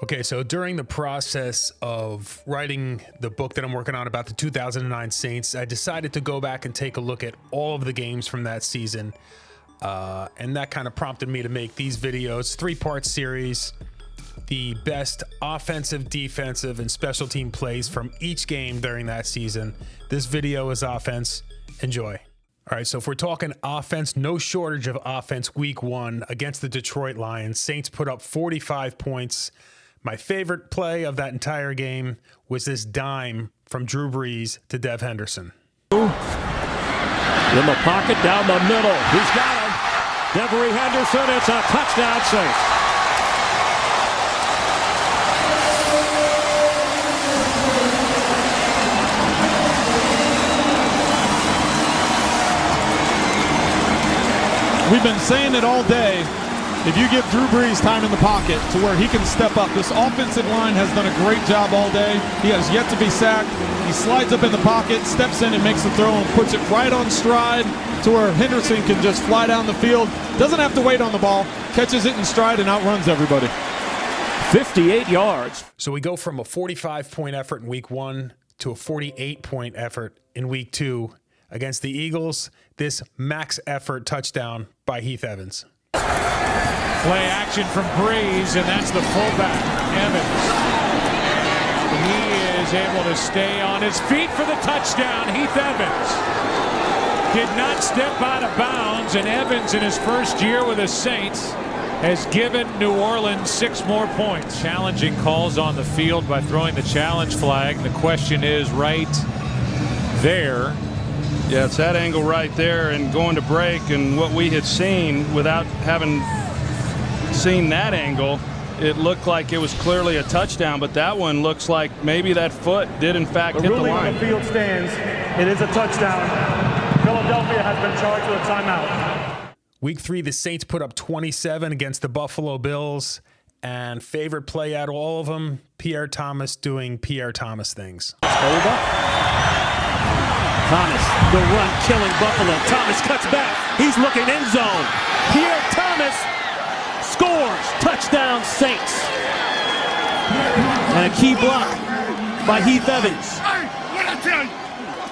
Okay, so during the process of writing the book that I'm working on about the 2009 Saints, I decided to go back and take a look at all of the games from that season. And that kind of prompted me to make these videos, 3-part series, the best offensive, defensive, and special team plays from each game during that season. This video is offense. Enjoy. All right, so if we're talking offense, no shortage of offense week 1 against the Detroit Lions. Saints put up 45 points. My favorite play of that entire game was this dime from Drew Brees to Dev Henderson. In the pocket, down the middle. He's got him. Devery Henderson, it's a touchdown, Saints. We've been saying it all day. If you give Drew Brees time in the pocket to where he can step up, this offensive line has done a great job all day. He has yet to be sacked. He slides up in the pocket, steps in and makes the throw and puts it right on stride to where Henderson can just fly down the field. Doesn't have to wait on the ball, catches it in stride and outruns everybody. 58 yards. So we go from a 45-point effort in week 1 to a 48-point effort in week 2 against the Eagles. This max effort touchdown by Heath Evans. Play action from Brees, and that's the fullback, Evans. He is able to stay on his feet for the touchdown. Heath Evans did not step out of bounds, and Evans in his first year with the Saints has given New Orleans 6 more points. Challenging calls on the field by throwing the challenge flag. The question is right there. Yeah, it's that angle right there and going to break, and what we had seen without having seen that angle, it looked like it was clearly a touchdown, but that one looks like maybe that foot did in fact hit the line. The field stands. It is a touchdown. Philadelphia has been charged with a timeout. Week 3, the Saints put up 27 against the Buffalo Bills, and favorite play out of all of them, Pierre Thomas doing Pierre Thomas things. Hold up. Thomas, the run killing Buffalo. Thomas cuts back. He's looking end zone. Pierre Thomas scores. Touchdown, Saints. And a key block by Heath Evans.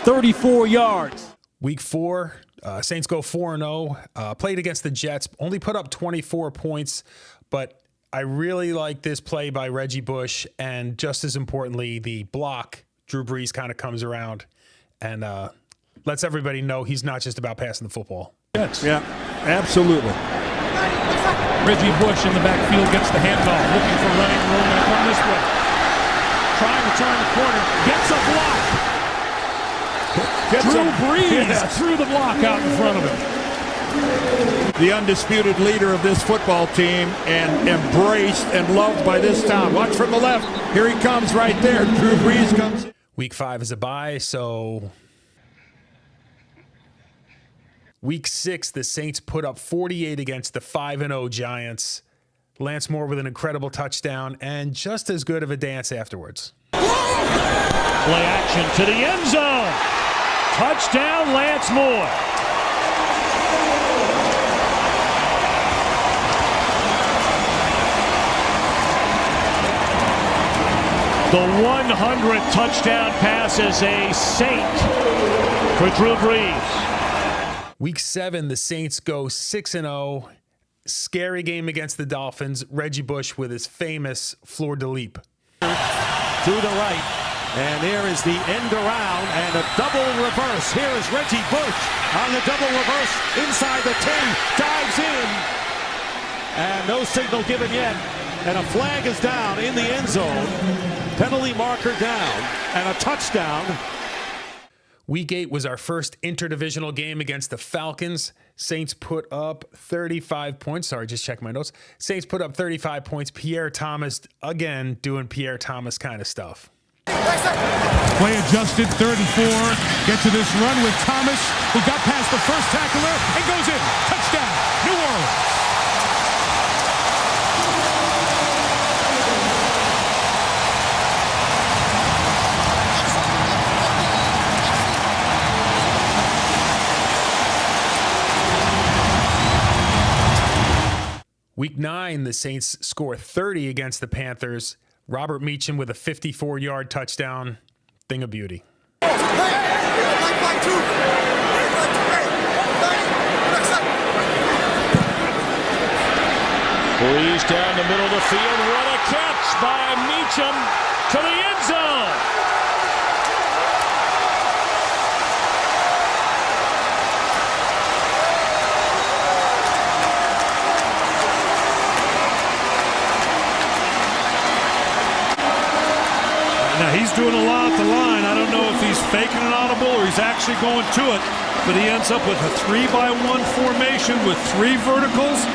34 yards. Week 4, Saints go 4-0. Played against the Jets. Only put up 24 points, but I really like this play by Reggie Bush, and just as importantly, the block. Drew Brees kind of comes around and lets everybody know he's not just about passing the football. Yes. Yeah, absolutely. Reggie Bush in the backfield gets the handoff, looking for running room, and come this way. Trying to turn the corner, gets a block. Drew Brees threw the block out in front of him. The undisputed leader of this football team and embraced and loved by this town. Watch from the left. Here he comes right there. Drew Brees comes. Week 5 is a bye, so week 6, the Saints put up 48 against the 5-0 Giants. Lance Moore with an incredible touchdown and just as good of a dance afterwards. Play action to the end zone. Touchdown, Lance Moore. The 100th touchdown pass as a Saint for Drew Brees. Week 7, the Saints go 6-0. Scary game against the Dolphins. Reggie Bush with his famous floor de leap. To the right, and there is the end around and a double reverse. Here is Reggie Bush on the double reverse inside the 10, dives in, and no signal given yet, and a flag is down in the end zone. Penalty marker down, and a touchdown. Week 8 was our first interdivisional game against the Falcons. Saints put up 35 points. Sorry, just check my notes. Saints put up 35 points. Pierre Thomas, again, doing Pierre Thomas kind of stuff. Play adjusted, 34. Get to this run with Thomas, who got past the first tackler and goes in. Touchdown, New Orleans. Week 9, the Saints score 30 against the Panthers. Robert Meacham with a 54-yard touchdown. Thing of beauty. Breeze down the middle of the field. What a catch by Meacham to the end zone. Now he's doing a lot at the line. I don't know if he's faking an audible or he's actually going to it, but he ends up with a 3-by-1 formation with 3 verticals.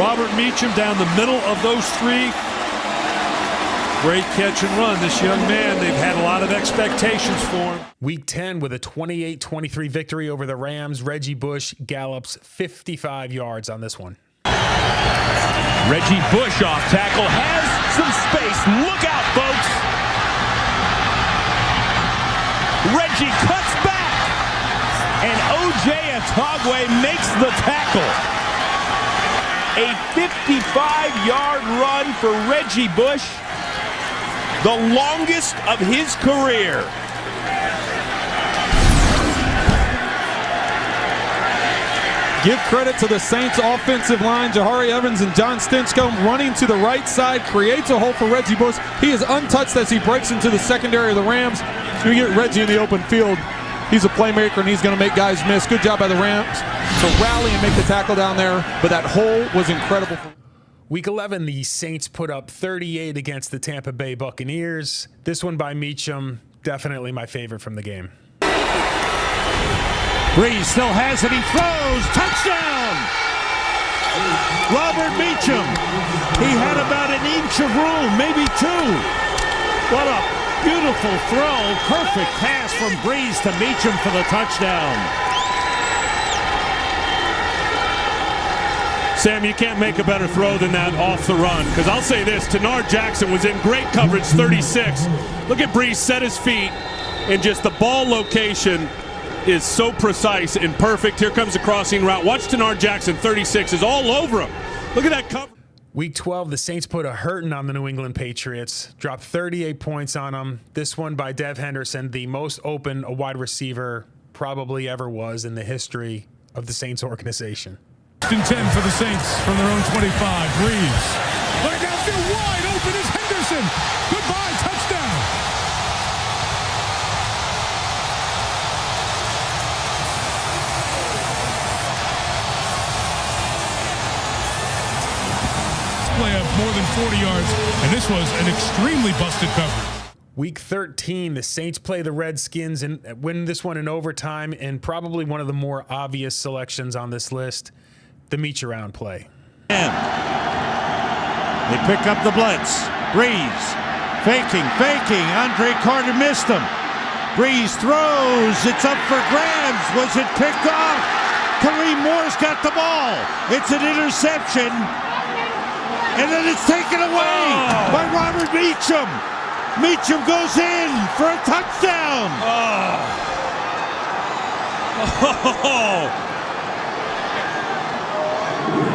Robert Meacham down the middle of those 3. Great catch and run. This young man, they've had a lot of expectations for him. Week 10 with a 28-23 victory over the Rams. Reggie Bush gallops 55 yards on this one. Reggie Bush off tackle, has some space. Look out, folks. Reggie cuts back, and O.J. Atogwe makes the tackle. A 55-yard run for Reggie Bush, the longest of his career. Give credit to the Saints offensive line. Jahari Evans and John Stinchcomb running to the right side, creates a hole for Reggie Bush. He is untouched as he breaks into the secondary of the Rams. You get Reggie in the open field. He's a playmaker, and he's going to make guys miss. Good job by the Rams to rally and make the tackle down there, but that hole was incredible. Week 11, the Saints put up 38 against the Tampa Bay Buccaneers. This one by Meacham, definitely my favorite from the game. Breeze still has it. He throws. Touchdown! Robert Meacham. He had about an inch of room, maybe 2. What a beautiful throw. Perfect pass from Breeze to Meacham for the touchdown. Sam, you can't make a better throw than that off the run. Because I'll say this, Tenard Jackson was in great coverage, 36. Look at Breeze set his feet, and just the ball location is so precise and perfect. Here comes the crossing route. Watch Tenard Jackson, 36, is all over him. Look at that cover. Week 12, the Saints put a hurting on the New England Patriots, dropped 38 points on them. This one by Dev Henderson, the most open a wide receiver probably ever was in the history of the Saints organization. 10 for the Saints from their own 25. Breeze. Look downfield, wide open is Henderson. Goodbye, touchdown. Play of more than 40 yards, and this was an extremely busted coverage. Week 13, the Saints play the Redskins and win this one in overtime, and probably one of the more obvious selections on this list, the Meach-around play. They pick up the blitz. Breeze faking. Andre Carter missed him. Breeze throws. It's up for grabs. Was it picked off? Kareem Moore's got the ball. It's an interception. And then it's taken away by Robert Meacham. Meacham goes in for a touchdown.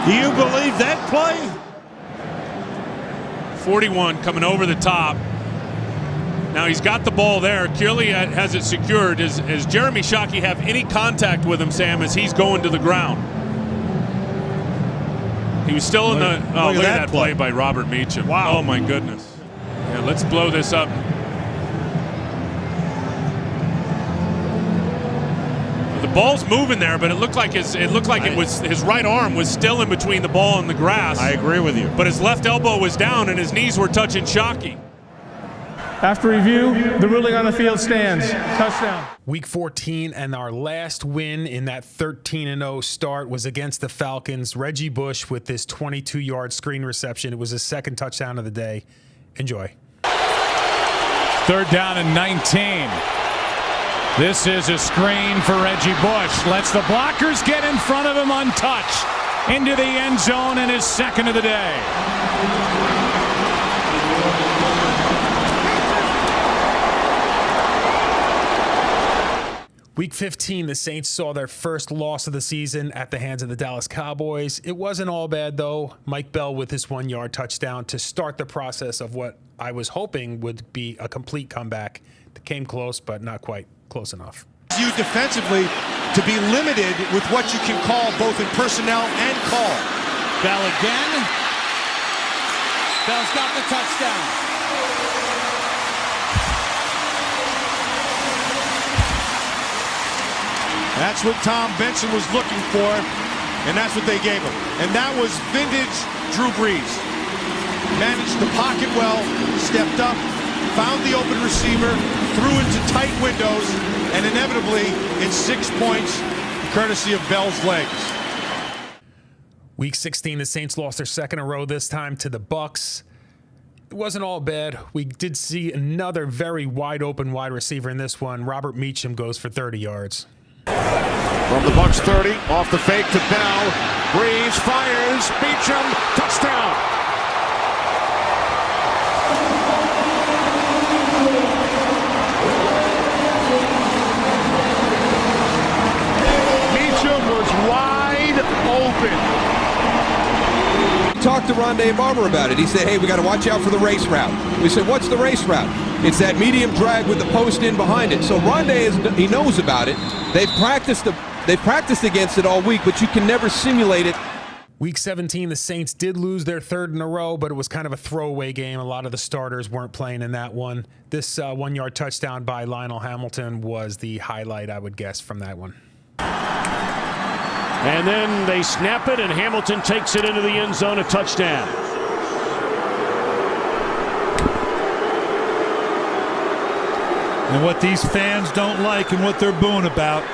Do you believe that play? 41 coming over the top. Now he's got the ball there. Clearly has it secured. Does Jeremy Shockey have any contact with him, Sam, as he's going to the ground? He was still in the... Oh, look at that play by Robert Meacham. Wow. Oh, my goodness. Yeah, let's blow this up. The ball's moving there, but it looked like his right arm was still in between the ball and the grass. I agree with you. But his left elbow was down and his knees were touching Shockey. After review, the ruling on the field stands. Touchdown. Week 14, and our last win in that 13-0 start was against the Falcons. Reggie Bush with this 22-yard screen reception. It was his second touchdown of the day. Enjoy. 3rd down and 19. This is a screen for Reggie Bush. Lets the blockers get in front of him untouched. Into the end zone and his second of the day. Week 15, the Saints saw their first loss of the season at the hands of the Dallas Cowboys. It wasn't all bad, though. Mike Bell with his 1-yard touchdown to start the process of what I was hoping would be a complete comeback. It came close, but not quite close enough. You defensively to be limited with what you can call both in personnel and call. Bell again. Bell's got the touchdown. That's what Tom Benson was looking for, and that's what they gave him. And that was vintage Drew Brees. Managed the pocket well, stepped up, found the open receiver, threw into tight windows, and inevitably it's 6 points courtesy of Bell's legs. Week 16, the Saints lost their second in a row, this time to the Bucs. It wasn't all bad. We did see another very wide open wide receiver in this one. Robert Meacham goes for 30 yards. From the Bucs 30, off the fake to Bell. Brees fires. Meacham, touchdown. Meacham was wide open. Talked to Rondé Barber about it. He said, hey, we got to watch out for the race route. We said, what's the race route? It's that medium drag with the post in behind it. So Rondé, he knows about it. They've practiced against it all week, but you can never simulate it. Week 17, the Saints did lose their third in a row, but it was kind of a throwaway game. A lot of the starters weren't playing in that one. This 1-yard touchdown by Lionel Hamilton was the highlight, I would guess, from that one. And then they snap it, and Hamilton takes it into the end zone, a touchdown. And what these fans don't like and what they're booing about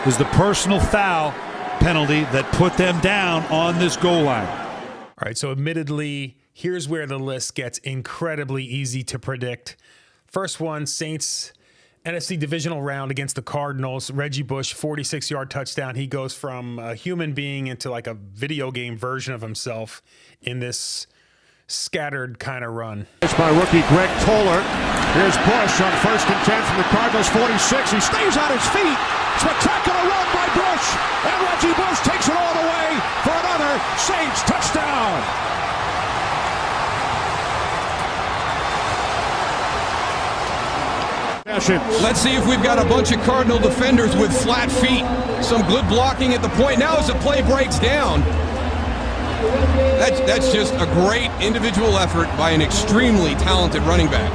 is the personal foul penalty that put them down on this goal line. All right, so admittedly, here's where the list gets incredibly easy to predict. First one, Saints NFC divisional round against the Cardinals. Reggie Bush, 46-yard touchdown. He goes from a human being into like a video game version of himself in this scattered kind of run. It's by rookie Greg Toller. Here's Bush on 1st and 10 from the Cardinals 46. He stays on his feet. Spectacular run by Bush. And Reggie Bush takes it all the way for another Saints touchdown. Let's see if we've got a bunch of Cardinal defenders with flat feet. Some good blocking at the point. Now as the play breaks down, that's just a great individual effort by an extremely talented running back.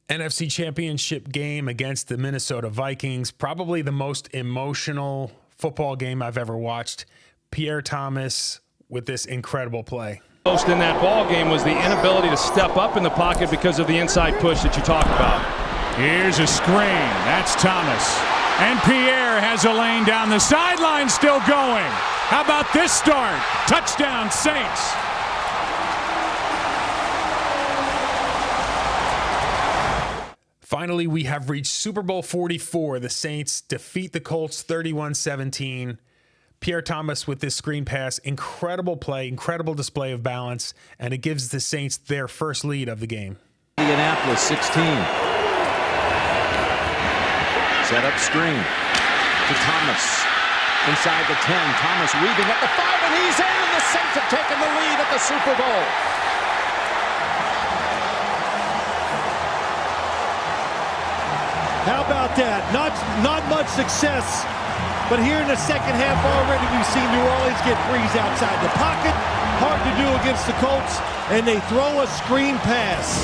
NFC Championship game against the Minnesota Vikings. Probably the most emotional football game I've ever watched. Pierre Thomas with this incredible play. Most in that ball game was the inability to step up in the pocket because of the inside push that you talk about. Here's a screen. That's Thomas. And Pierre has a lane down the sideline, still going. How about this start? Touchdown, Saints. Finally, we have reached Super Bowl 44. The Saints defeat the Colts 31-17. Pierre Thomas with this screen pass. Incredible play, incredible display of balance, and it gives the Saints their first lead of the game. Indianapolis 16. Set up screen to Thomas. Inside the 10. Thomas weaving at the 5, and he's in, and the Saints have taken the lead at the Super Bowl. How about that? Not much success, but here in the second half already we've seen New Orleans get Brees outside the pocket. Hard to do against the Colts, and they throw a screen pass.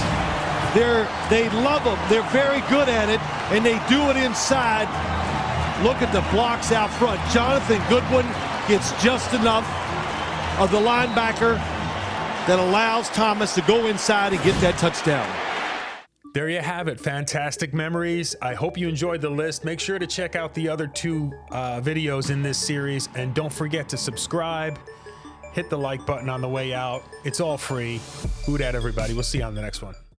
They love them. They're very good at it, and they do it inside. Look at the blocks out front. Jonathan Goodwin gets just enough of the linebacker that allows Thomas to go inside and get that touchdown. There you have it. Fantastic memories. I hope you enjoyed the list. Make sure to check out the other two videos in this series, and don't forget to subscribe. Hit the like button on the way out. It's all free. Who dat, everybody. We'll see you on the next one.